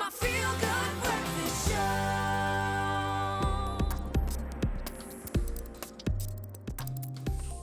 my feel-good breakfast show.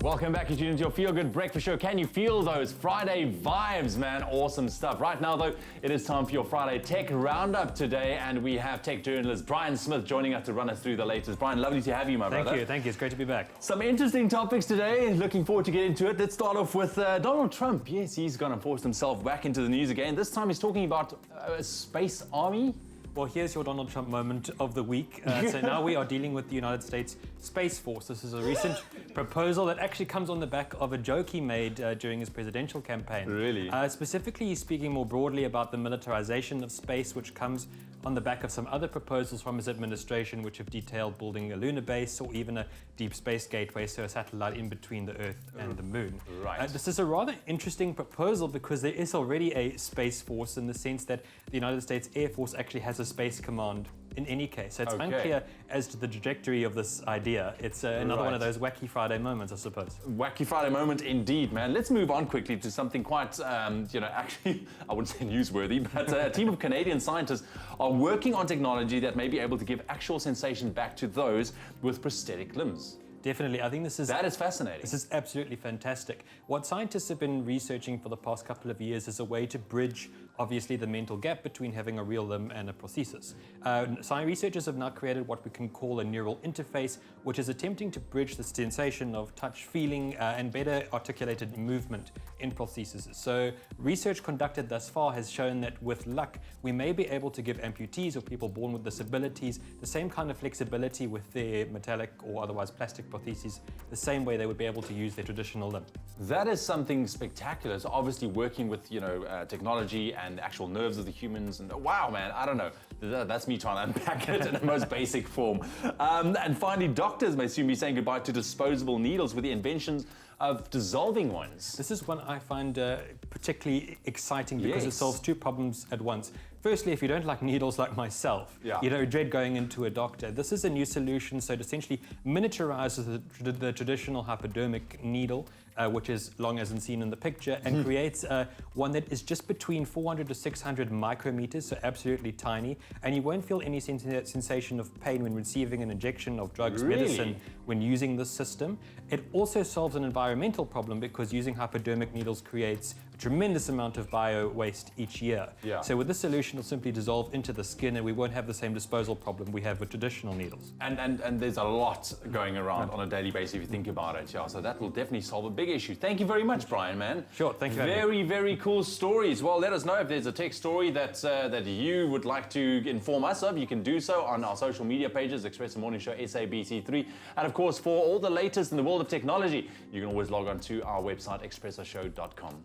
Welcome back, you're tuned into your Feel Good Breakfast Show. Can you feel those Friday vibes, man? Awesome stuff. Right now, though, it is time for your Friday Tech Roundup today, and we have tech journalist Bryan Smith joining us to run us through the latest. Bryan, lovely to have you, my brother. Thank you. It's great to be back. Some interesting topics today. Looking forward to getting into it. Let's start off with Donald Trump. Yes, he's going to force himself back into the news again. This time he's talking about a space army. Well, here's your Donald Trump moment of the week. So now we are dealing with the United States Space Force. This is a recent proposal that actually comes on the back of a joke he made during his presidential campaign. Really? Specifically, he's speaking more broadly about the militarization of space, which comes on the back of some other proposals from his administration, which have detailed building a lunar base or even a deep space gateway, so a satellite in between the Earth and the Moon. Right. This is a rather interesting proposal because there is already a Space Force in the sense that the United States Air Force actually has a Space Command in any case. So it's unclear as to the trajectory of this idea. It's another one of those wacky Friday moments, I suppose. Wacky Friday moment indeed, man. Let's move on quickly to something quite, actually, I wouldn't say newsworthy, but a team of Canadian scientists are working on technology that may be able to give actual sensation back to those with prosthetic limbs. Definitely. I think that is fascinating. This is absolutely fantastic. What scientists have been researching for the past couple of years is a way to bridge, obviously, the mental gap between having a real limb and a prosthesis. Researchers have now created what we can call a neural interface, which is attempting to bridge the sensation of touch, feeling, and better articulated movement in prostheses. So research conducted thus far has shown that with luck, we may be able to give amputees or people born with disabilities the same kind of flexibility with their metallic or otherwise plastic prostheses, the same way they would be able to use their traditional limb. That is something spectacular. So obviously working with, technology and the actual nerves of the humans, and wow, man, I don't know. That's me trying to unpack it in the most basic form. And finally, doctors may soon be saying goodbye to disposable needles with the inventions of dissolving ones. This is one I find particularly exciting because it solves two problems at once. Firstly, if you don't like needles like myself, you dread going into a doctor, this is a new solution. So it essentially miniaturizes the traditional hypodermic needle, which is long as seen in the picture, and creates one that is just between 400 to 600 micrometers, so absolutely tiny, and you won't feel any sensation of pain when receiving an injection of drugs, medicine, when using this system. It also solves an environmental problem because using hypodermic needles creates a tremendous amount of bio waste each year. So with this solution, it'll simply dissolve into the skin and we won't have the same disposal problem we have with traditional needles. And there's a lot going around on a daily basis if you think about it, so that will definitely solve a big issue. Thank you very much, Bryan, man. Sure, thank you. Very cool stories. Well, let us know if there's a tech story that you would like to inform us of. You can do so on our social media pages, Expresso Morning Show, SABC3. And of course, for all the latest in the world of technology, you can always log on to our website, expressoshow.com.